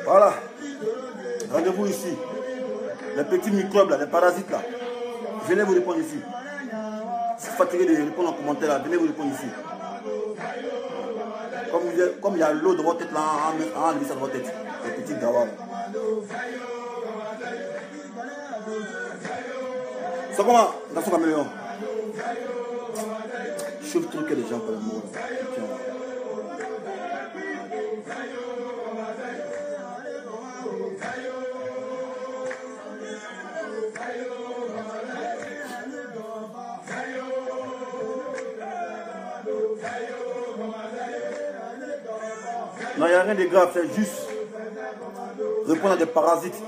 Voilà. Rendez-vous ici. Les petits microbes là, les parasites là. Venez vous répondre ici. Si vous êtes fatigué de répondre en commentaire là, venez vous répondre ici. Comme il y a l'eau de votre tête là, enlevez ça de votre tête. Les petits gawas là. C'est comment dans son caméléon? Je trouve que les gens peuvent mourir. Non, il n'y a rien de grave, c'est juste répondre à des parasites.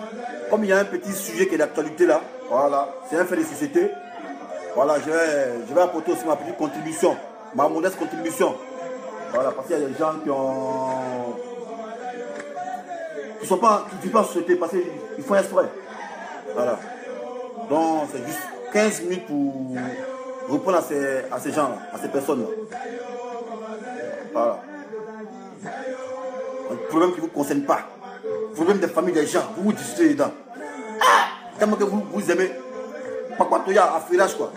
Comme il y a un petit sujet qui est d'actualité là, voilà, c'est un fait de société. Voilà, je vais apporter aussi ma petite contribution, ma modeste contribution. Voilà, parce qu'il y a des gens qui sont pas, qui vivent en société, parce qu'ils font exprès. Voilà. Donc c'est juste 15 minutes pour répondre à ces gens-là, à ces personnes-là. Voilà. Un problème qui ne vous concerne pas. Problème des familles des gens, vous vous discutez dedans. Tellement que vous aimez Pakwatoya, affilage quoi.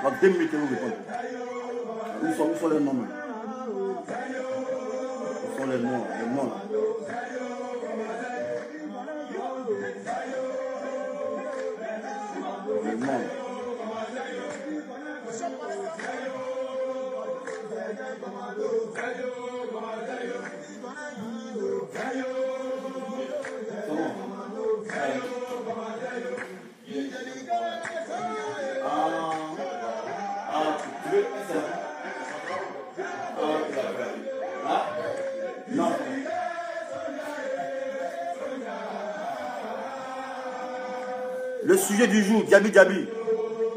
Dans 2 minutes, vous répondez. Où sont les noms? Où sont les noms? Les noms là. Les noms là. Le sujet du jour, Diaby,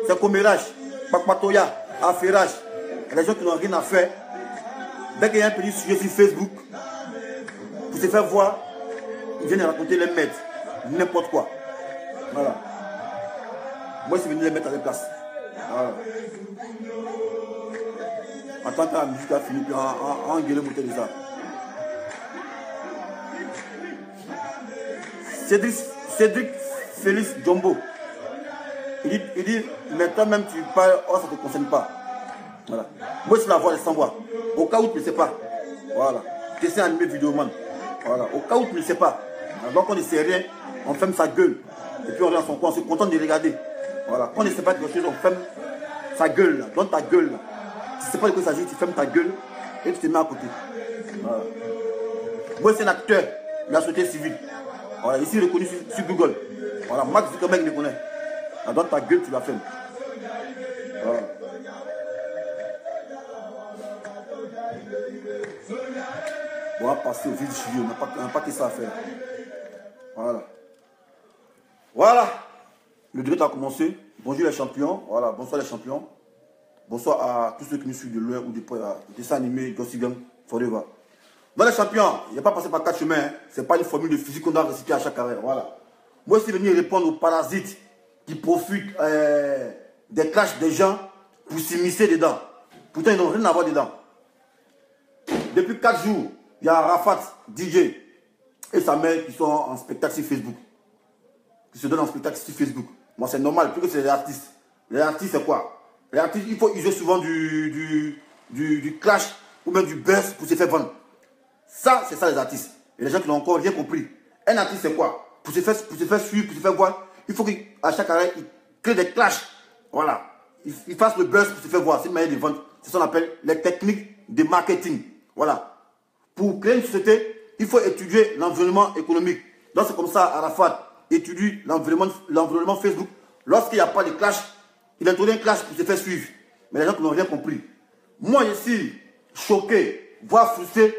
c'est commérage, Pakwatoya, affairage. Les gens qui n'ont rien à faire, dès qu'il y a un petit sujet sur Facebook, pour se faire voir, ils viennent raconter les maîtres, n'importe quoi. Voilà. Moi, je suis venu les mettre à la place. Voilà. En tant que la musique a fini, puis en gueule monter de ça. Cédric Félix Jumbo. Il dit, maintenant même tu parles, oh, ça ne te concerne pas. Voilà. Moi, c'est la voix, sans voix. Au cas où tu ne sais pas. Voilà. Tu essaies d'animer vidéoman. Voilà. Au cas où tu ne sais pas. Donc, on ne sait rien, on ferme sa gueule. Et puis, on reste dans son coin, on se contente de regarder. Voilà. Quand on ne sait pas de quelque chose, on ferme sa gueule, là. Donne ta gueule, là. Tu ne sais pas de quoi il s'agit, tu fermes ta gueule et tu te mets à côté. Voilà. Moi, c'est un acteur de la société civile. Voilà. Ici, reconnu sur Google. Voilà. Max Zuckerberg le connaît. Dans ta gueule, tu la fermes. Voilà. On va passer au vif du sujet. On n'a pas que ça à faire. Voilà. Voilà. Le direct a commencé. Bonjour les champions. Voilà. Bonsoir les champions. Bonsoir à tous ceux qui nous suivent de loin ou de près. Dessin animé, Gossip Gang, Forever. Dans les champions, il n'y a pas passé par 4 chemins. Hein. Ce n'est pas une formule de physique qu'on doit réciter à chaque carrière. Voilà. Moi, je suis venu répondre aux parasites qui profitent des clashs des gens pour s'immiscer dedans. Pourtant, ils n'ont rien à voir dedans. Depuis 4 jours, il y a Rafat, DJ, et sa mère qui sont en spectacle sur Facebook. Qui se donnent en spectacle sur Facebook. Moi, c'est normal, plus que c'est les artistes. Les artistes, c'est quoi? Les artistes, il faut user souvent du clash ou même du buzz pour se faire vendre. Ça, c'est ça les artistes. Et les gens qui n'ont encore rien compris. Un artiste, c'est quoi? Pour se faire suivre, pour se faire voir, il faut qu'à chaque arrêt, il crée des clashs. Voilà. Il fasse le buzz pour se faire voir. C'est une manière de vendre. C'est ce qu'on appelle les techniques de marketing. Voilà. Pour créer une société, il faut étudier l'environnement économique. Donc c'est comme ça, Arafat étudie l'environnement Facebook. Lorsqu'il n'y a pas de clash, il introduit un clash pour se faire suivre. Mais les gens n'ont rien compris. Moi, je suis choqué, voire frustré,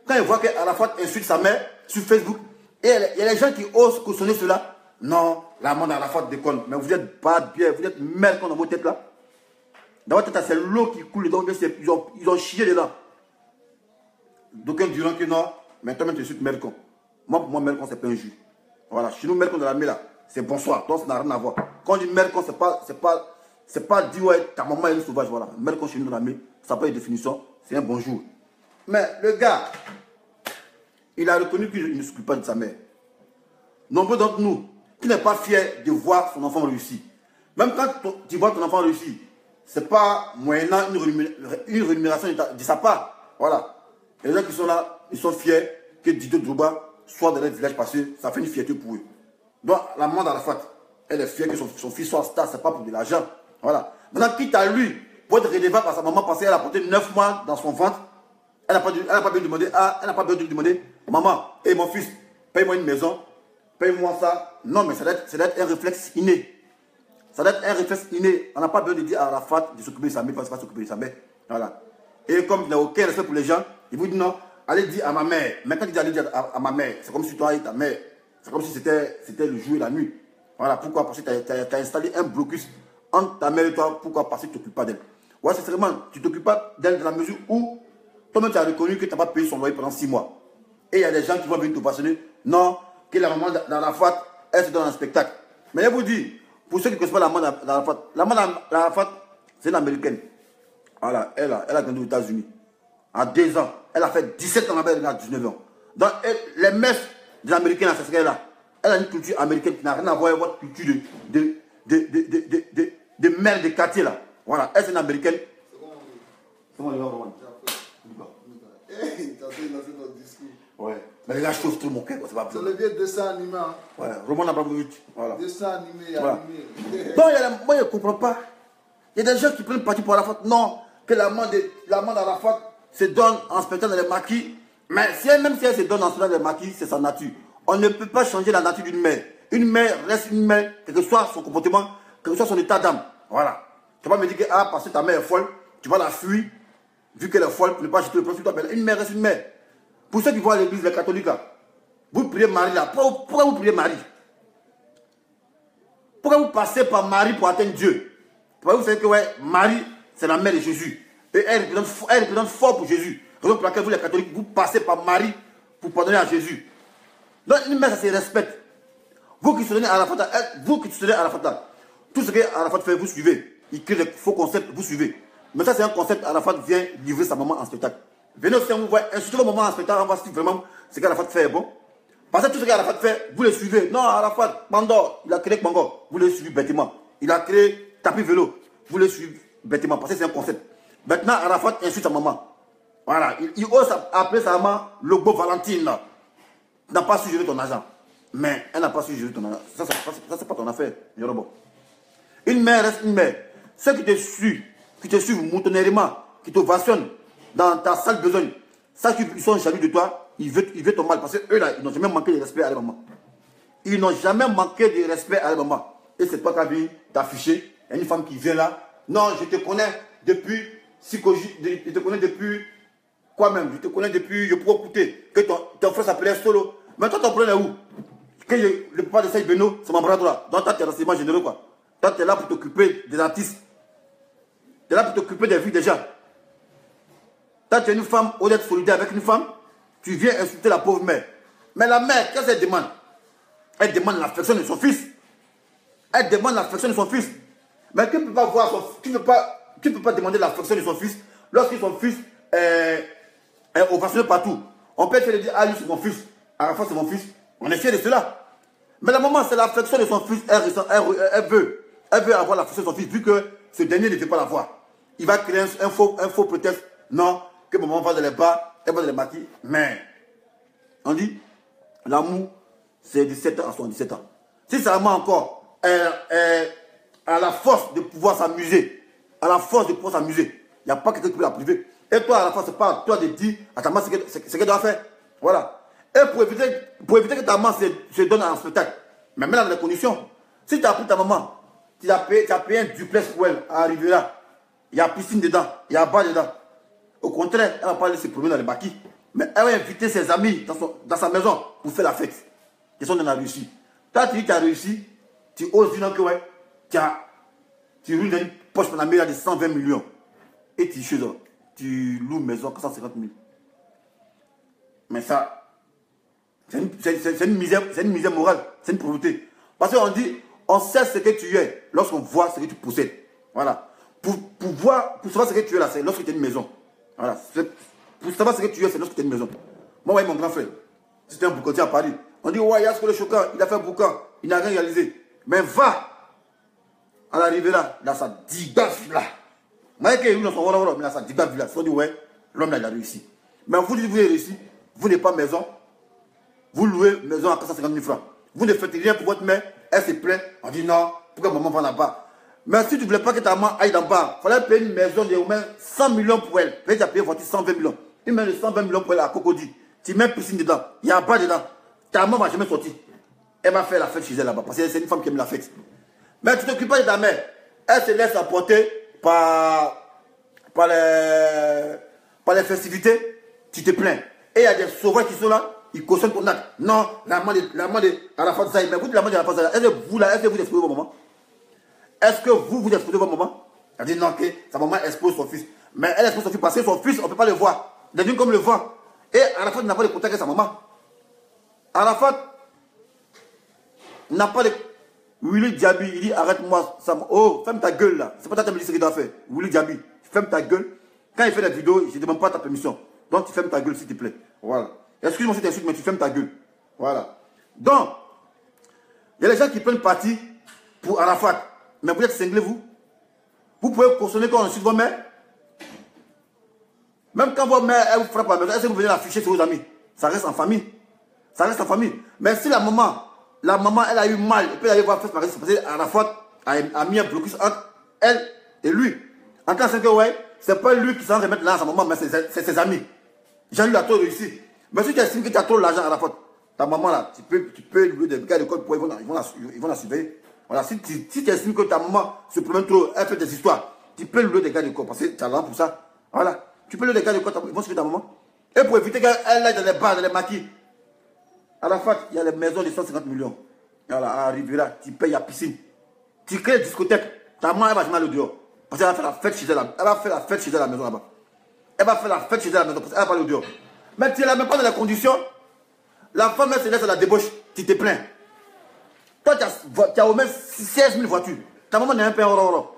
quand je vois qu'Arafat insulte sa mère sur Facebook. Et il y a les gens qui osent cautionner cela. Non, la mort d'Arafat déconne. Mais vous n'êtes pas bien, vous êtes mercon dans vos têtes là. Dans votre tête, c'est l'eau qui coule, donc ils ont chié dedans. D'aucuns diront que non, mais toi-même tu insultes mercon. Moi, pour moi, mercon, c'est pas un jus. Voilà, chez nous, mercon de la mer là, c'est bonsoir, donc ça n'a rien à voir. Quand on dit mercon, c'est pas dire ouais, ta maman est une sauvage, voilà. Mercon chez nous dans la mer, ça n'a pas une définition, c'est un bonjour. Mais le gars, il a reconnu qu'il ne s'occupe pas de sa mère. Nombreux d'entre nous, qui n'est pas fier de voir son enfant réussir. Même quand tu vois ton enfant réussir, c'est pas moyennant une rémunération de sa part. Voilà. Et les gens qui sont là, ils sont fiers que Didier Drogba soit dans leur village parce que ça fait une fierté pour eux. Donc, la maman d'Arafat, elle est fière que son fils soit star, c'est pas pour de l'argent. Voilà. Maintenant, quitte à lui, pour être redevable par sa maman parce qu'elle a porté 9 mois dans son ventre, elle n'a pas besoin de demander, maman, et mon fils, paye-moi une maison, paye-moi ça. Non, mais ça doit être un réflexe inné. Ça doit être un réflexe inné. On n'a pas besoin de dire à Arafat de s'occuper de sa mère parce qu'il va s'occuper de sa mère. Voilà. Et comme il n'a aucun respect pour les gens, il vous dit non, allez dire à ma mère. Mais quand il dit allez dire à ma mère, c'est comme si toi et ta mère, c'est comme si c'était le jour et la nuit. Voilà. Pourquoi? Parce que tu as installé un blocus entre ta mère et toi. Pourquoi? Parce que tu ne t'occupes pas d'elle. Ouais, c'est vraiment, tu ne t'occupes pas d'elle dans la mesure où toi-même tu as reconnu que tu n'as pas payé son loyer pendant 6 mois. Et il y a des gens qui vont venir te passionner. Non, que la maman d'Arafat, elle se donne un spectacle. Mais je vous dis, pour ceux qui ne connaissent pas la maman d'Arafat, c'est une américaine. Voilà, elle a grandi aux États-Unis. À 2 ans, elle a fait 17 ans là-bas, elle a 19 ans. Donc, les messes des Américains, c'est ce qu'elle a. Elle a une culture américaine qui n'a rien à voir avec votre culture de mère de quartier là. Voilà, elle c'est une américaine. C'est bon, les gars, Roman. Ouais. Mais les gars, je trouve tout mon cœur, c'est pas C'est le vieux dessin animé. Hein. Ouais, Roman Abramovich. Voilà. Dessin animé, voilà. animé. Donc, moi, je ne comprends pas. Il y a des gens qui prennent parti pour Arafat. Non, que la main d'Arafat se donne en spectacle dans les maquis. Mais même si elle se donne en spectacle dans les maquis, c'est sa nature. On ne peut pas changer la nature d'une mère. Une mère reste une mère, quel que soit son comportement, quel que soit son état d'âme. Voilà. Tu vas pas me dire que parce que ta mère est folle, tu vas la fuir, vu qu'elle est folle, pour ne pas jeter le profit sur toi. Mais une mère reste une mère. Pour ceux qui vont à l'église, les catholiques, là, vous priez Marie là. Pourquoi vous priez Marie? Pourquoi vous passez par Marie pour atteindre Dieu? Vous savez que ouais, Marie, c'est la mère de Jésus. Et elle représente fort pour Jésus. Raison pour laquelle vous, les catholiques, vous passez par Marie pour pardonner à Jésus. Donc, une mère, ça se respecte. Vous qui soutenez Arafat, tout ce qu'Arafat fait, vous suivez. Il crée des faux concepts, vous suivez. Mais ça, c'est un concept, Arafat vient livrer sa maman en spectacle. Venez aussi, vous voyez, insultez votre maman en spectacle, on va si vraiment ce qu'Arafat fait est bon. Parce que tout ce qu'Arafat fait, vous le suivez. Non, Arafat, Pandor, il a créé Pandor, vous le suivez bêtement. Il a créé tapis vélo, vous le suivez bêtement, parce que c'est un concept. Maintenant, Arafat insulte sa maman. Voilà, il ose appeler sa maman le beau Valentine. N'a pas su gérer ton argent. Mais elle n'a pas su gérer ton argent. Ça c'est pas ton affaire, Yorobo. Une mère reste une mère. Ceux qui te suivent moutonnément, qui te vationnent dans ta sale besogne, ça qu'ils sont jaloux de toi, ils veulent ton mal. Parce qu'eux là, ils n'ont jamais manqué de respect à la maman. Ils n'ont jamais manqué de respect à la maman. Et c'est toi qui as vu t'afficher. Il y a une femme qui vient là. Non, je te connais depuis je te connais depuis quoi même? Je te connais depuis, je pourrais écouter que ton frère s'appelait Solo. Mais toi, ton problème est où? Que le papa de Saïd Beno, c'est mon bras droit. Donc toi, tu es renseignement généreux quoi. Toi, tu es là pour t'occuper des artistes. Tu es là pour t'occuper des vies des gens. Toi, tu es une femme honnête, solidaire avec une femme. Tu viens insulter la pauvre mère. Mais la mère, qu'est-ce qu'elle demande? Elle demande l'affection de son fils. Elle demande l'affection de son fils. Mais tu ne peux pas voir tu ne peux pas demander l'affection de son fils lorsque son fils est ovationné partout. On peut te dire, ah, lui, c'est mon fils. Arafat, c'est mon fils. On est fiers de cela. Mais la maman, c'est l'affection de son fils. Elle veut avoir l'affection de son fils, vu que ce dernier ne veut pas l'avoir. Il va créer un faux prétexte. Non, que maman va dans les bas, elle va dans les maquilles. Mais, on dit, l'amour, c'est 17 ans à 77 ans. Si sa maman encore, elle a la force de pouvoir s'amuser, à la force de pouvoir s'amuser, il n'y a pas quelqu'un qui peut la priver. Et toi, à la fin, c'est pas à toi de dire à ta maman ce qu'elle doit faire. Voilà. Et pour éviter que ta maman se donne en spectacle, mais même dans les conditions, si tu as pris ta maman, tu as payé un duplex pour elle à arriver là, il y a piscine dedans, il y a bar dedans. Au contraire, elle ne va pas laisser se promener dans les maquis, mais elle va inviter ses amis dans sa maison pour faire la fête. Ils sont dans la réussite. Toi, tu dis que tu as réussi, tu oses dire que ouais, tu roules dans une poche Panamera de 120 millions et tu loues une maison 450 000. Mais ça, c'est une misère morale, c'est une pauvreté. Parce qu'on dit, on sait ce que tu es lorsqu'on voit ce que tu possèdes. Voilà. Pour savoir ce que tu es là, c'est lorsque tu as une maison. Voilà. Pour savoir ce que tu es, c'est lorsque tu as une maison. Moi, mon grand frère, c'était un boucantier à Paris. On dit, ouais, il y a ce que le choquant, il a fait un boucan, il n'a rien réalisé. Mais va à l'arrivée là, dans sa digaf là. Moi, il dans son mais dans sa digaf là. On dit, ouais, l'homme là, il a réussi. Mais vous dites, vous avez réussi, vous n'avez pas maison, vous louez maison à 450 000 francs. Vous ne faites rien pour votre mère, elle se plaint, on dit non, pourquoi maman va là-bas? Mais si tu ne voulais pas que ta maman aille là-bas, il fallait payer une maison de au moins 100 millions pour elle. Tu as payé voiture 120 millions. Une maison de 120 millions pour elle à Cocody. Tu mets piscine dedans, il n'y a pas dedans. Ta maman ne va jamais sortir. Elle va faire la fête chez elle là-bas, parce que c'est une femme qui aime la fête. Mais tu ne t'occupes pas de ta mère. Elle se laisse apporter par les festivités, tu te plains. Et il y a des sauvages qui sont là, ils cautionnent ton acte. Non, la main de Arafat Zaï, mais vous, la main de Arafat Zaï, est-ce que vous exposez vos mamans? Est-ce que vous exposez vos mamans? Elle dit non, que sa maman expose son fils. Mais elle expose son fils parce que son fils, on ne peut pas le voir. Il devient comme le vent. Et Arafat n'a pas de contact avec sa maman. Arafat n'a pas de... Willy Diaby, il dit arrête-moi. Oh, ferme ta gueule là. C'est pas ta qui me dit ce qu'il doit faire. Willy Diaby, ferme ta gueule. Quand il fait la vidéo, je ne demande pas ta permission. Donc tu fermes ta gueule s'il te plaît. Voilà. Excuse-moi si tu insultes, mais tu fermes ta gueule. Voilà. Donc, il y a les gens qui prennent parti pour Arafat. Mais vous êtes cinglés, vous. Vous pouvez cautionner quand on insulte votre mère. Même quand votre mère, elle vous frappe à la maison, est-ce que vous venez l'afficher sur vos amis? Ça reste en famille. Ça reste en famille. Mais si la maman, elle a eu mal, et puis elle allait voir parce que Arafat a mis un blocus entre elle et lui. En tant que ouais, c'est pas lui qui s'en remettre là à sa maman, mais c'est ses amis. Jean-Louis a trop réussi. Mais si tu estimes que tu as trop l'argent à Arafat, ta maman là, tu peux louer des gars de code pour ils vont la surveiller. Voilà, si tu estimes que ta maman se promène trop, elle fait des histoires, tu peux louer des gars de code parce que tu as l'argent pour ça. Voilà. Tu peux louer des gars de code, ils vont suivre ta maman. Et pour éviter qu'elle aille dans les bars, dans les maquis. Arafat, il y a les maisons de 150 millions. Voilà, à Riviera, tu payes la piscine. Tu crées une discothèque. Ta maman, elle va jamais aller dehors. Parce qu'elle va faire la fête chez elle. Elle va faire la fête chez elle à la maison là-bas. Elle va faire la fête chez elle à la maison parce qu'elle va pas aller dehors. Mais tu ne la mets pas dans les conditions. La femme, elle se laisse à la débauche. Tu te plains. Toi, tu as au moins 16 000 voitures. Ta maman n'a même pas un euro.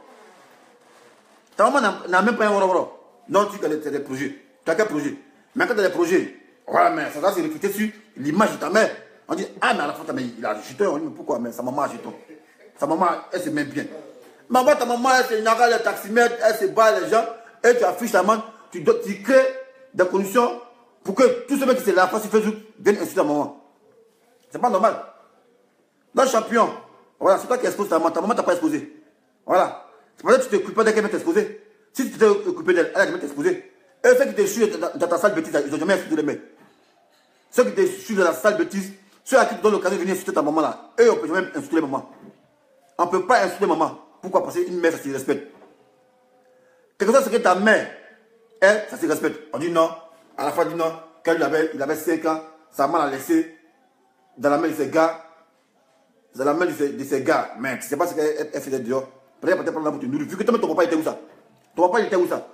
Ta maman n'a même pas un euro. Non, tu as des projets. Tu as quel projet? Mais quand tu as des projets, voilà, mais ça va se refléter sur l'image de ta mère. On dit, ah, mais à la fin, il a jeton. On dit, mais pourquoi? Mais sa maman a jeton. Sa maman, elle se met bien. Maman, ta maman, elle se nargue les taximètres, elle se bat les gens, et tu affiches ta main, tu crées des conditions pour que tous ceux qui se la face sur Facebook viennent insulter ta maman. C'est pas normal. Dans le champion, voilà, c'est toi qui exposes ta maman t'a pas exposé. Voilà. C'est pour ça que tu t'occupes pas d'elle qu'elle va t'exposer. Si tu t'es occupé d'elle, elle va t'exposer. Et ceux qui te suivent dans ta salle bêtise, ils n'ont jamais insulté les mecs. Ceux qui te suivent dans la salle bêtise, ceux à qui te donnent l'occasion de venir insulter ta maman là, eux, on peut jamais insulter maman. On ne peut pas insulter maman. Pourquoi? Parce qu'une mère, ça se respecte. Quelque chose, c'est que ta mère, elle, ça se respecte. On dit non. À la fin, on dit non. Quand il avait 5 ans, sa maman l'a laissé dans la main de ses gars. Dans la main de ses gars. Mais tu ne sais pas ce qu'elle faisait dehors. Peut-être prendre la pour te nourrir. Vu que ton papa était où ça? Ton papa, il était où ça?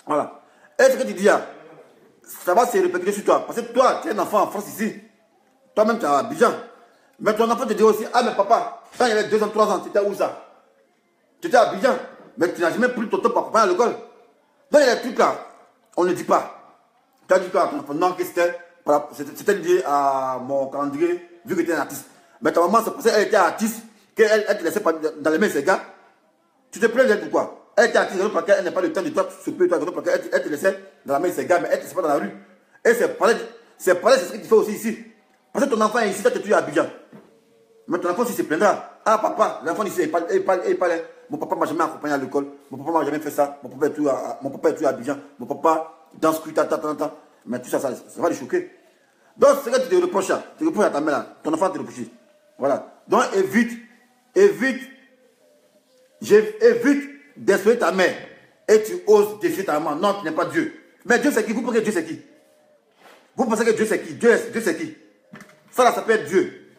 Voilà. Et ce que tu dis là, ça va se répercuter sur toi. Parce que toi, tu es un enfant en France ici. Toi-même, tu es à Abidjan. Mais ton enfant te dit aussi, ah mais papa, quand il y avait 2 ans, 3 ans, tu étais où ça? Tu étais à Abidjan. Mais tu n'as jamais pris ton temps pour accompagner à l'école. Donc il y a des trucs là, on ne dit pas. Tu as dit quoi à ton enfant? Non, que c'était c'était lié à mon calendrier, vu que tu es un artiste. Mais ta maman, c'est parce qu'elle était artiste, qu'elle te laissait pas dans les mains de ses gars. Tu te plains d'elle pourquoi? Elle était artiste, parce qu'elle n'a pas le temps de toi, se plaindre, parce qu'elle te laissait dans la main de ses gars, mais elle ne te laissait pas dans la rue. Et c'est pareil, c'est ce que tu fais aussi ici. Parce que ton enfant est ici, toi tu es toujours à Abidjan. Mais ton enfant aussi se plaindra. Ah papa, l'enfant ici, il parle. Mon papa m'a jamais accompagné à l'école. Mon papa m'a jamais fait ça. Mon papa est toujours à Abidjan. Mon papa danse cuit, mais tout ça, ça va le choquer. Donc, c'est que tu te reproches à ta mère là. Ton enfant te reproche. Voilà. Donc, évite d'exploiter ta mère. Et tu oses défier ta maman. Non, tu n'es pas Dieu. Mais Dieu c'est qui? Vous pensez que Dieu c'est qui? Vous pensez que Dieu c'est qui? Dieu c'est qui? Ça là, ça peut être Dieu.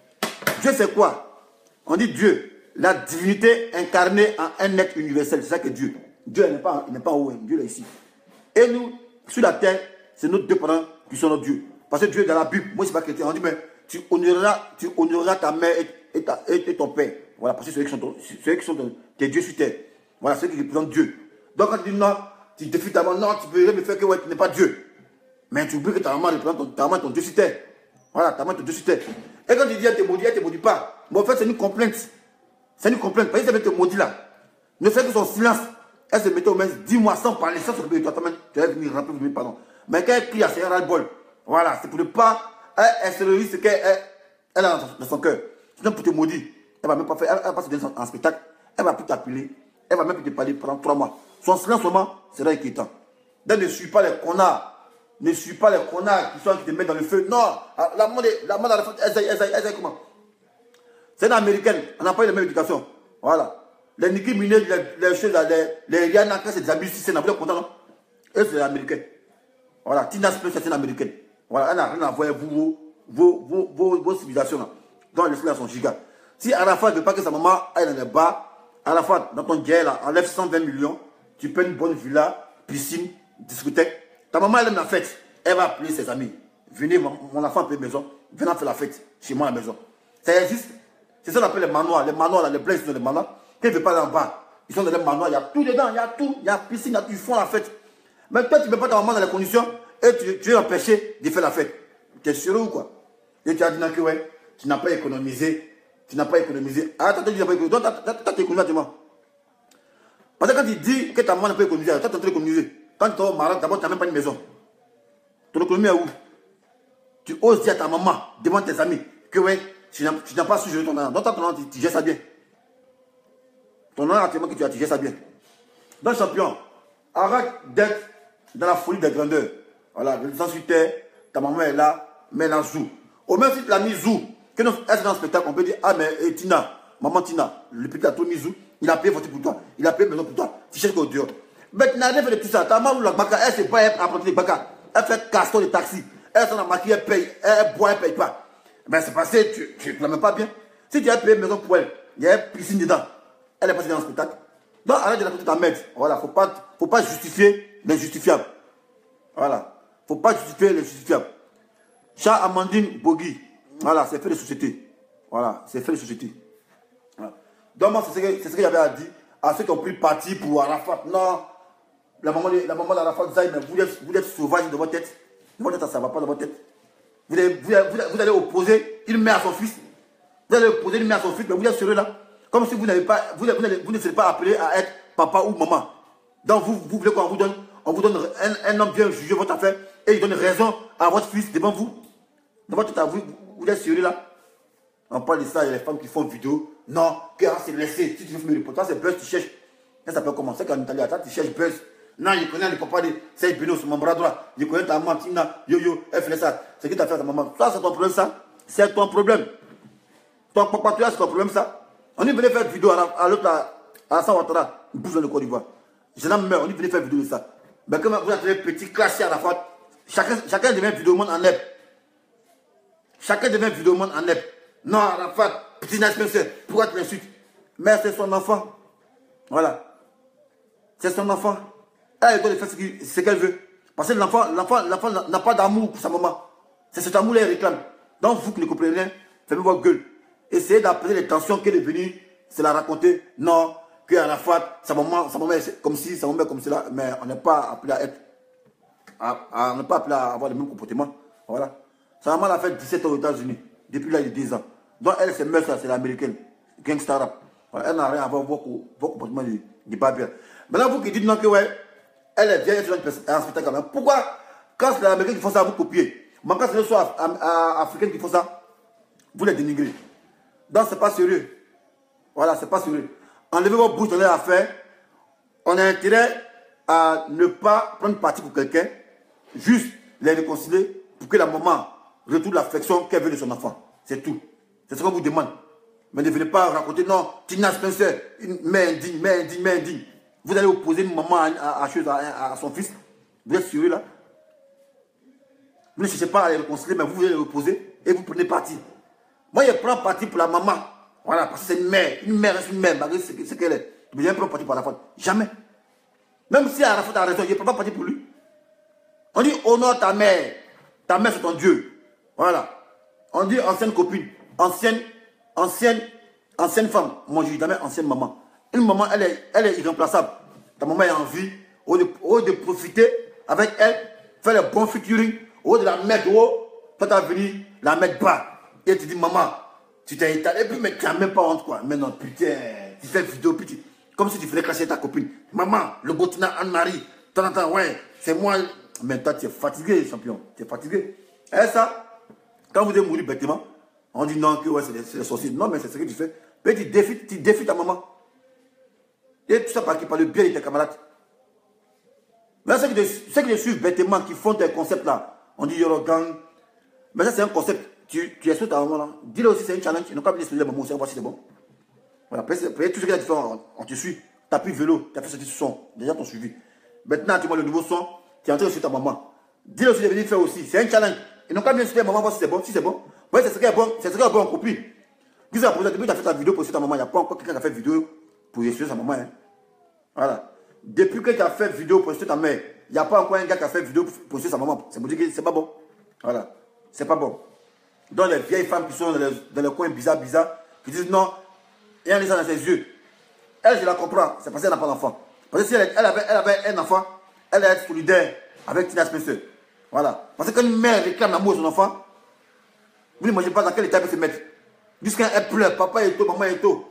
Dieu c'est quoi? On dit Dieu. La divinité incarnée en un être universel. C'est ça que Dieu. Dieu n'est pas en haut. Dieu est ici. Et nous, sur la terre, c'est nos deux parents qui sont nos dieux. Parce que Dieu dans la Bible, moi je ne suis pas chrétien, on dit mais tu honoreras ta mère et ton père. Voilà, parce que c'est ceux qui sont tes dieux sur terre. Voilà, ceux qui représentent Dieu. Donc quand tu dis non, tu défies ta maman, non, tu peux me faire que ouais, tu n'es pas Dieu. Mais tu oublies que ta maman représente ton Dieu sur terre. Voilà, ta maman est ton Dieu sur terre. Et quand tu dis elle te maudit pas. Mais en fait, c'est une complainte. C'est une complainte. Parce que elle te maudit là. Ne fait que son silence. Elle se mettait au moins 10 mois sans parler, sans s'occuper de toi. Tu vas venir rappeler, pardon. Mais quand elle crie à ses ras-le-bol, voilà, c'est pour ne pas. Elle se réunit ce qu'elle a dans son cœur. Sinon, pour te maudire, elle va même pas faire. Elle va pas se donner en spectacle. Elle va plus t'appeler. Elle va même plus te parler pendant 3 mois. Son silence seulement sera inquiétant. Donc, ne suis pas les connards. Ne suis pas les connards qui te mettent dans le feu. Non, la mode à la fin, elle comment? C'est une américaine. On n'a pas eu la même éducation. Voilà. Les Nicki Minaj, les choses, les Rihanna, c'est des amis, c'est un peu content, non? Et c'est américain. Voilà. Tina Spears, c'est une américaine. Voilà. Elle n'a rien à voir avec vos civilisations, là. Donc, les filles, sont gigas. Si Arafat ne veut pas que sa maman aille dans les bars, Arafat, dans ton guerre, là, enlève 120 millions, tu payes une bonne villa, piscine, discothèque. Ta maman, elle aime la fête. Elle va appeler ses amis. Venez, mon enfant peut maison. Venez faire la fête chez moi à la maison. Ça existe. C'est ça qu'on appelle les manoirs. Les manoirs, là, les blés, sont des manoirs. Quand ils ne veulent pas aller en bas, ils sont dans les manoirs. Il y a tout dedans. Il y a tout. Il y a piscine, ils font la fête. Mais toi, tu ne mets pas ta maman dans les conditions et tu es empêché de faire la fête. Tu es sûr ou quoi? Et tu as dit non, que ouais, tu n'as pas économisé. Tu n'as pas économisé. Ah, toi, tu n'as pas économisé. Toi, tu as économisé à moi. Parce que quand tu dis que ta maman n'a pas économisé, toi, tu es en train d'économiser. Quand tu es au Maroc, d'abord, tu n'as même pas une maison. Ton économie est où? Tu oses dire à ta maman, devant tes amis, que ouais, tu n'as pas su gérer ton argent. Donc, ton argent, tu gères ça bien. Ton argent, actuellement, que tu gères ça bien. Donc, champion, arrête d'être dans la folie des grandeurs. Voilà, le sang sur terre, ta maman est là, mais elle a Zou. Au même si tu l'as mis Zou, que nous, est-ce dans le spectacle, on peut dire, ah, mais Tina, maman Tina, le petit a tout mis Zou, il a payé voiture pour toi, il a payé maison pour toi, tu cherches qu'au dehors. Mais tu n'as rien fait de tout ça. Ta maman ou la baka, elle ne sait pas apprendre les baka. Elle fait castor de taxi. Elle s'en a maquillé, elle paye, elle boit, elle ne paye pas. Mais c'est parce que tu ne la mets pas bien. Si tu as payé maison pour elle, il y a une piscine dedans. Elle est passée dans le spectacle. Donc arrête de la ta merde. Voilà, faut pas justifier l'injustifiable. Voilà. Faut pas justifier l'injustifiable. Chat Amandine Bogui. Voilà, c'est fait de société. Voilà, c'est fait de société. Voilà. Donc moi, c'est ce que j'avais à dire à ceux qui ont pris parti pour Arafat. Non, la maman d'Arafat, vous êtes sauvage dans votre tête. Dans votre tête, ça ne va pas dans votre tête. Vous allez opposer une mère à son fils. Vous allez opposer une mère à son fils, mais vous êtes sérieux là. Comme si vous n'avez pas, vous ne serez pas appelé à être papa ou maman. Donc vous voulez qu'on vous donne, un homme bien juger votre affaire et il donne raison à votre fils devant vous. Dans votre tête, vous êtes sérieux là. On parle de ça, il y a les femmes qui font vidéo. Non, car c'est laissé. Si tu veux faire le pourtant c'est Buzz, tu cherches. Ça s'appelle comment? C'est qu'en Italie, tu cherches Buzz. Non, je connais le papa de Saïd Beno sur mon bras droit. Je connais ta maman, Tina, yo, elle fait ça. C'est qui t'a fait à ta maman? Ça, c'est ton problème, ça. C'est ton problème. Ton papa, tu as, c'est ton problème, ça. On y venait faire une vidéo à l'autre, à San Ouattara, une bouche dans le Côte d'Ivoire. Je n'en meurs, on y venait faire une vidéo de ça. Mais comme vous êtes petit, clashé à la fois, chacun devient vidéo monde en nep. Chacun devient vidéo monde en nep. Non, Arafat, petit Spencer, pourquoi tu l'insultes? Mais c'est son enfant. Voilà. C'est son enfant. Elle doit faire ce qu'elle veut. Parce que l'enfant n'a pas d'amour pour sa maman. C'est cet amour-là qu'elle réclame. Donc vous qui ne comprenez rien, fermez votre gueule. Essayez d'appeler les tensions qu'elle est venue, c'est la raconter. Non, que Arafat, sa maman est comme ci, sa maman est comme cela. Mais on n'est pas appelé à être. On n'est pas appelé à avoir le même comportement. Voilà. Sa maman a fait 17 ans aux États-Unis, depuis l'âge de 10 ans. Donc elle, c'est meuf, c'est l'américaine, gangsta rap. Voilà, elle n'a rien à voir avec vos comportements de Babel. Maintenant, vous qui dites non que ouais, elle est vieille, elle est un spectacle. Mais pourquoi, quand c'est les Américains qui font ça, vous copiez? Mais quand c'est les soirs africains qui font ça, vous les dénigrez. Donc c'est pas sérieux. Voilà, c'est pas sérieux. Enlevez vos bouches dans les affaires. On a intérêt à ne pas prendre parti pour quelqu'un, juste les réconcilier pour que la maman retrouve l'affection qu'elle veut de son enfant. C'est tout. C'est ce qu'on vous demande. Mais ne venez pas raconter, non, Tina Spencer, une mère indigne, mère indigne, mère indigne. Vous allez opposer une maman à son fils. Vous êtes sérieux là? Vous ne cherchez pas à les réconcilier, mais vous allez les opposer et vous prenez parti. Moi, je prends parti pour la maman. Voilà, parce que c'est une mère. Une mère reste une mère, malgré ce qu'elle est. Je ne prends parti pour Arafat. Jamais. Même si Arafat a raison, je ne prends pas parti pour lui. On dit honore ta mère. Ta mère, c'est ton Dieu. Voilà. On dit ancienne copine. Ancienne femme. Moi, je dis jamais ancienne maman. Une maman, elle est irremplaçable. Ta maman est en vie. Au lieu de profiter avec elle, faire le bon featuring, au lieu de la mettre haut, toi, tu vas venir la mettre bas. Et tu dis, maman, tu t'es étalé, et puis, mais tu n'as même pas honte, quoi. Mais non, putain, tu fais une vidéo, petit. Comme si tu faisais clasher ta copine. Maman, le Botina Anne-Marie, ouais, c'est moi. Mais toi, tu es fatigué, champion. Tu es fatigué. Et ça, quand vous êtes mourir bêtement, on dit non, que ouais, c'est les sorciers. Non, mais c'est ce que tu fais. Mais tu défies ta maman. Et tout ça par le bien de tes camarades. Mais ceux qui les suivent bêtement, qui font des concepts là, on dit Yorogang. Mais ça, c'est un concept. Tu expliques ta maman là. Dis-le aussi, c'est un challenge. Ils n'ont pas bien expliqué la maman aussi, on va voir si c'est bon. Voilà, après tout ce qu'il a fait, on te suit. Tu as pris le vélo, tu as fait ce son. Déjà, t'ont suivi. Maintenant, tu vois le nouveau son, tu es en train de suivre ta maman. Dis-le aussi, de venir faire aussi. C'est un challenge. Ils n'ont pas bien expliqué la maman, voir si c'est bon. Si c'est bon, ouais, c'est ce qui est bon, en copie. Dis ça, depuis que tu as fait ta vidéo pour suivre ta maman, il n'y a pas encore quelqu'un qui a fait vidéo pour suivre sa maman. Hein. Voilà. Depuis que tu as fait vidéo pour suivre ta mère, il n'y a pas encore un gars qui a fait vidéo pour suivre sa maman. C'est pour dire que c'est pas bon. Voilà. C'est pas bon. Donc les vieilles femmes qui sont dans les coins bizarres, qui disent non, il y a un dans ses yeux. Elle, je la comprends, c'est parce qu'elle n'a pas d'enfant. Parce que si elle avait un enfant, elle allait être solidaire avec Tina Spencer. Voilà. Parce que quand une mère réclame l'amour de son enfant, vous n'imaginez pas dans quel état elle peut se mettre. Jusqu'à elle pleure, papa est tôt, maman est tôt,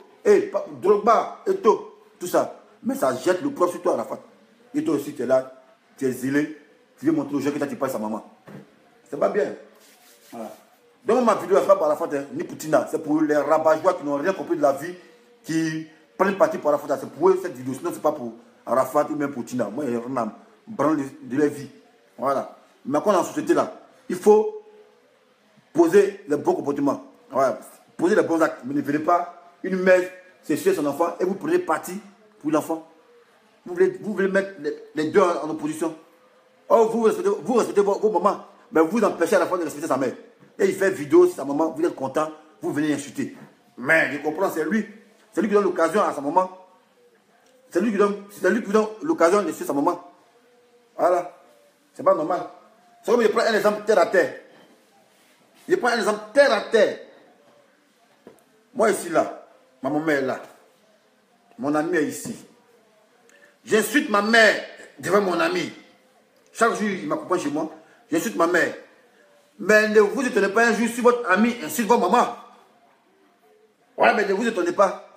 Drogba est tôt, tout ça. Mais ça jette le propre sur toi à la fin. Et toi aussi, tu es là, tu es zélé, tu veux montrer aux gens que tu parles sa maman. C'est pas bien. Voilà. Donc ma vidéo, elle ne sera pas à la fin, ni pour Tina. C'est pour les rabat-joie qui n'ont rien compris de la vie, qui prennent parti pour Arafat. C'est pour eux cette vidéo, sinon c'est pas pour Arafat ou même pour Tina. Moi, il y a un branle de leur vie. Voilà. Mais quand on est en société là, il faut poser les bons comportements. Voilà. Poser les bons actes. Mais ne venez pas une mère sécher son enfant et vous prenez parti pour l'enfant. Vous voulez mettre les deux en opposition. Oh, vous respectez vos mamans, mais vous empêchez à la fois de respecter sa mère. Et il fait vidéo sur sa maman, vous êtes content, vous venez insulter. Mais je comprends, c'est lui. C'est lui qui donne l'occasion à sa maman. C'est lui qui donne l'occasion de suivre sa maman. Voilà. C'est pas normal. C'est comme je prends un exemple terre à terre. Je prends un exemple terre à terre. Moi ici là, ma maman est là. Mon ami est ici. J'insulte ma mère devant mon ami. Chaque jour, il m'accompagne chez moi. J'insulte ma mère. Mais ne vous étonnez pas un jour si votre ami insulte votre maman. Ouais, mais ne vous étonnez pas.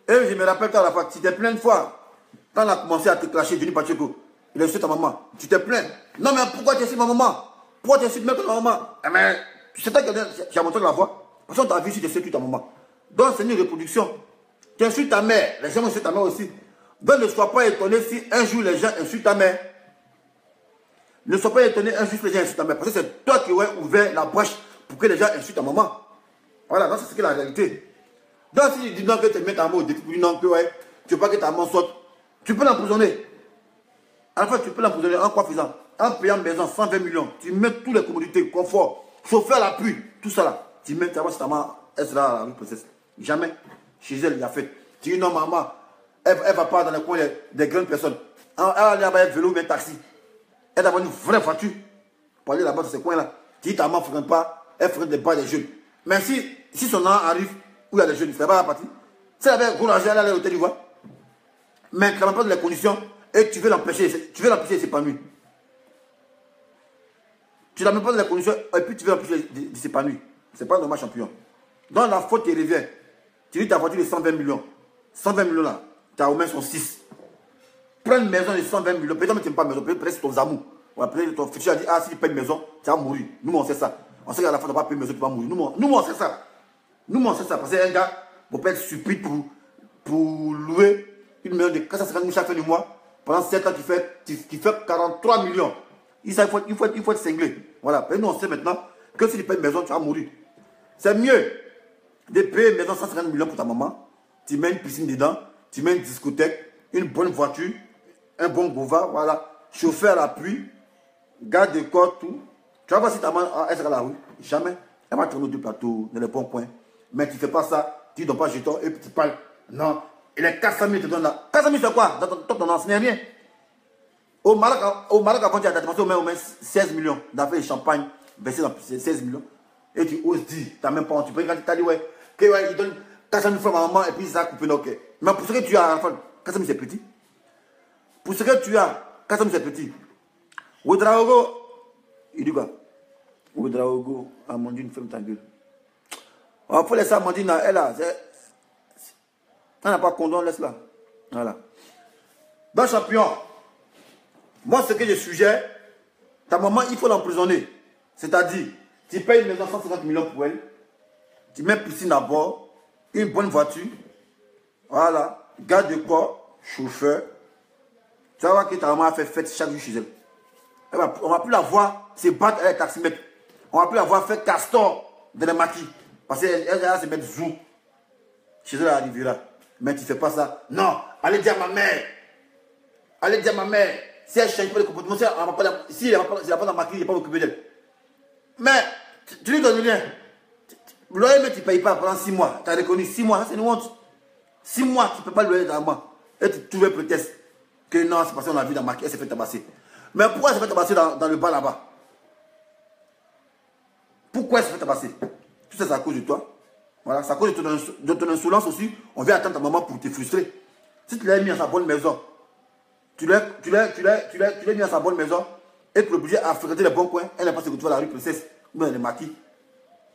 Et je me rappelle quand la fois, tu t'es plein de fois. Quand on a commencé à te clasher, Johnny Pacheco, il insulte ta maman. Tu t'es plaint. Non, mais pourquoi tu insultes ma maman? Pourquoi tu insultes même ta maman? Eh mais, c'est toi qui as montré la voix. Parce qu'on t'a vu si tu insultes ta maman. Donc, c'est une reproduction. Tu insultes ta mère, les gens insultent ta mère aussi. Donc, ne sois pas étonné si un jour les gens insultent ta mère. Ne sois pas étonné un jour si les gens insultent ta mère. Parce que c'est toi qui aurais ouvert la brèche pour que les gens insultent ta maman. Voilà, donc c'est ce qui est la réalité. Donc, si tu dis non que tu mets ta maman au défi pour dire non que ouais, tu veux pas que ta maman sorte, tu peux l'emprisonner. À la fin, tu peux l'emprisonner en quoi faisant? En payant maison 120 millions. Tu mets toutes les commodités, confort, chauffeur à l'appui, tout ça là. Tu mets ta maman, elle sera à la rue princesse. Jamais. Chez elle, il y a fait. Tu dis non, maman, elle ne va pas dans les coins des grandes personnes. Elle va aller là-bas, vélo ou un taxi. Elle va avoir une vraie voiture pour aller là-bas dans ces coins-là. Tu dis ta maman ne freine pas, elle freine des bas des jeunes. Mais si son an arrive où il y a des jeunes, c'est pas la partie. Si elle avait courage, elle allait à l'hôtel d'Ivoire. Mais tu n'as pas de les conditions et tu veux l'empêcher de s'épanouir. Tu n'as même pas dans les conditions, et puis tu veux en plus de s'épanouir. Ce n'est pas normal, champion. Donc la faute te revient. Tu dis ta voiture de 120 millions. 120 millions là, tu as au moins son 6. Prends une maison de 120 millions. Peut-être que tu n'aimes pas une maison, peut-être c'est ton amour. Peut-être ton futur a dit, ah, si tu payes une maison, tu vas mourir. Nous, on sait ça. On sait qu'à la fin, tu ne vas pas payer une maison, tu vas mourir. Nous, on sait ça. Nous, on sait ça. Parce qu'un gars, on peut être stupide pour louer une maison de 450 000 chaque fin du mois. Pendant 7 ans, tu fais 43 millions. Il faut être cinglé. Voilà. Et nous, on sait maintenant que si tu payes une maison, tu vas mourir. C'est mieux de payer une maison 150 millions pour ta maman. Tu mets une piscine dedans, tu mets une discothèque, une bonne voiture, un bon gova, voilà. Chauffeur à l'appui, garde de corps, tout. Tu vas voir si ta maman elle sera à la rue. Jamais. Elle va tourner du plateau, dans les bons coins. Mais tu ne fais pas ça, tu ne donnes pas jeton et puis tu parles. Non. Et les 400 000 te donnent là. 400 000 c'est quoi? Dans ton nom, ce n'est rien. Au Maroc, avant, tu as dépensé au moins 16 millions d'affaires de champagne, versé dans 16 millions. Et tu oses dire, tu n'as même pas honte. Tu peux quand tu as dit, ouais, il donne 400 000 francs à ma maman et puis ça a coupé nos cœurs. Mais pour ce que tu as, 400 000 c'est petit. Pour ce que tu as, 400 000 c'est petit. Ouedraogo, il dit quoi? Ouedraogo, Amandine, ferme ta gueule. Il faut laisser Amandine, elle là. Elle n'a pas condom, laisse-la. Voilà. Donc, champion, moi, ce que je suggère, ta maman, il faut l'emprisonner. C'est-à-dire, tu payes une maison 150 millions pour elle, tu mets piscine à bord, une bonne voiture, voilà, garde de corps, chauffeur. Tu vas voir que ta maman a fait fête chaque jour chez elle. On ne va plus la voir se battre avec les taximètres. On ne va plus la voir faire castor dans les maquis. Parce qu'elle va se mettre zoom. Chez elle, elle arrivera. Mais tu ne fais pas ça. Non, allez dire à ma mère. Allez dire à ma mère. Si elle ne change pas de comportement, si elle n'a pas dans ma clé, il ne va pas m'occuper d'elle. Mais, tu lui donnes rien. Loyer, mais tu ne payes pas pendant 6 mois. Tu as reconnu 6 mois, c'est une honte. 6 mois, tu ne peux pas le loyer dans la main. Et tu trouves un prétexte que non, c'est parce qu'on a vu dans ma clé, elle s'est fait tabasser. Mais pourquoi elle s'est fait tabasser dans le bar là-bas? Pourquoi elle s'est fait tabasser? Tout ça, c'est à cause de toi. Voilà, c'est à cause de ton insolence aussi. On vient attendre ta maman pour te frustrer. Si tu l'as mis dans sa bonne maison, tu l'as mis dans sa bonne maison et tu l'obliges à fréquenter les bons coins, elle n'est pas se retrouver à la rue Princesse ou dans les maquis.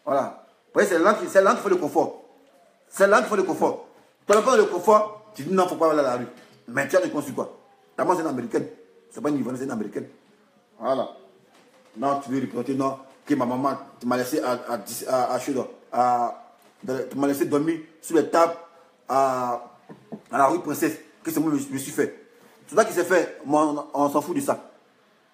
Voilà. C'est là qu'il faut le confort. C'est là qu'il faut le confort. Tu n'as pas le confort, tu dis non, il ne faut pas aller à la rue. Mais tu as reconnu quoi? Ta maman, c'est une américaine. Ce n'est pas une Yvonne, c'est une américaine. Voilà. Non, tu veux représenter, non, que ma maman m'a laissé tu m'as laissé dormir sur les tables à la rue Princesse. Que c'est moi je me suis fait. C'est ça qui s'est fait. Moi, on s'en fout de ça.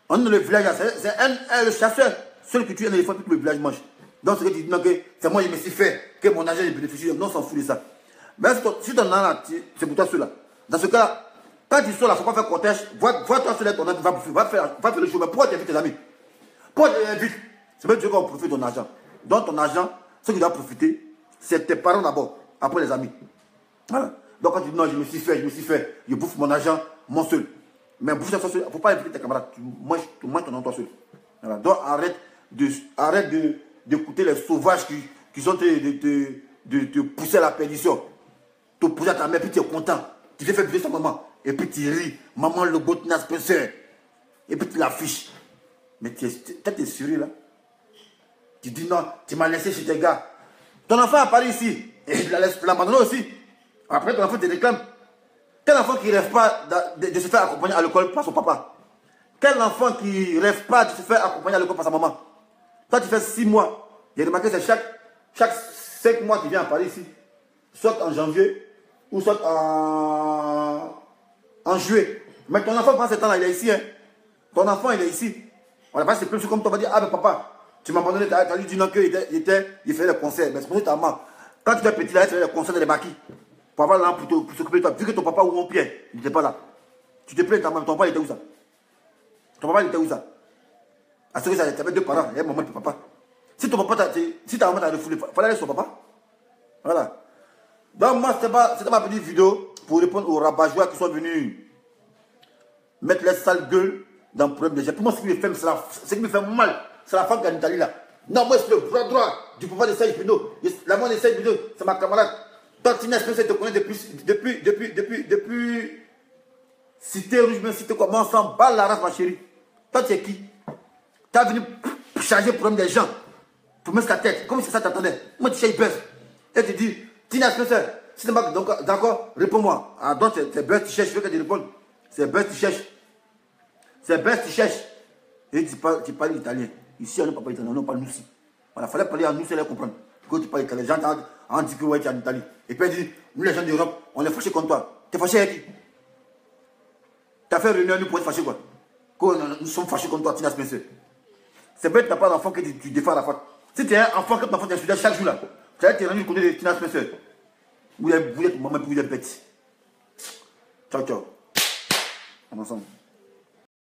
On est dans le village, c'est le chasseur. Celui qui tue un éléphant, tout le village mange. Donc, ce que tu dis, non, que c'est moi, je me suis fait, que mon agent est bénéficiaire. Non, on s'en fout de ça. Mais si ton âne là, c'est pour toi ceux-là. Dans ce cas, quand tu sors là, il ne faut pas faire cortège. Vois-toi sur ton âne, va faire le chemin. Pourquoi tu invites tes amis? Pourquoi tu invites? C'est même Dieu qui va profiter de ton argent. Donc, ton argent, ce qui doit profiter, c'est tes parents d'abord, après les amis. Voilà. Donc, quand tu dis non, je me suis fait, je bouffe mon argent, mon seul. Mais bouffe ça seul, il ne faut pas inviter tes camarades. Tu manges ton nom toi seul. Voilà. Donc, arrête d'écouter les sauvages qui sont de te pousser à la perdition. Te pousser à ta mère, puis tu es content. Tu te fais plaider sa maman. Et puis tu ris. Maman, le beau Tina Spencer. Et puis tu l'affiches. Mais tu es sérieux là? Tu dis non, tu m'as laissé chez tes gars. Ton enfant a parlé ici. Et tu l'as abandonné aussi. Après, ton enfant te réclame. Quel enfant qui ne rêve pas de se faire accompagner à l'école par son papa? Quel enfant qui ne rêve pas de se faire accompagner à l'école par sa maman? Toi, tu fais 6 mois. J'ai remarqué que c'est chaque 5 mois tu viens à Paris ici. Soit en janvier, ou soit en juillet. Mais ton enfant, pendant ce temps-là, il est ici. Hein. Ton enfant, il est ici. On n'a pas c'est plus comme toi, on va dire, ah ben papa, tu m'as abandonné, tu as lui dit non qu'il faisait des concerts. Mais c'est pour ta maman. Quand tu étais petit, là, il faisait des concerts dans les maquis. Pour avoir là pour s'occuper de toi. Vu que ton papa ou mon Pierre, il n'était pas là. Tu te plains, ta maman, ton papa, il était où ça? Ton papa, il était où ça? À ce que ça, tu avais 2 parents, il y a maman et papa. Si ta maman t'a refoulé, il fallait aller sur papa. Voilà. Donc moi, c'était ma petite vidéo pour répondre aux rabat-joueurs qui sont venus mettre les sales gueules dans le problème des gens. Pour moi, ce qui me fait mal, c'est la femme qui est en Italie là. Non, moi, c'est le bras droit du papa de Serge Pino. La main de Serge Pino, c'est ma camarade. Toi, Tina Spencer te connaît depuis Cité Rouge, même Cité quoi. Moi, on s'en bat la race, ma chérie. Toi, tu es qui? Tu es venu charger le problème des gens. Pour mettre sa tête. Comme si ça t'attendait. Moi, tu cherches buzz. Et tu dis, Tina Spencer, si tu n'es pas d'accord, réponds-moi. Ah, donc c'est buzz tu cherches, je veux que tu répondes. C'est buzz tu cherches. C'est buzz tu cherches. Et tu parles italien. Ici, on ne parle pas italien, on parle nous aussi. Voilà, il fallait parler en nous, c'est les comprendre. Quand tu parles italien, les gens ont dit que ouais, tu es en Italie. Et puis, ils disent, nous, les gens d'Europe, on est fâchés contre toi. Tu es fâché avec qui? Tu as fait réunion, nous, pour être fâchés, quoi. Nous sommes fâchés contre toi, Tina Spencer. C'est vrai que tu n'as pas d'enfant que tu défends à la fac. Si tu es un enfant, que ton enfant t'insulte chaque jour là, tu vas te rendre compte de Tina Spencer. Vous êtes maman, puis vous êtes bête. Ciao, ciao. On est ensemble.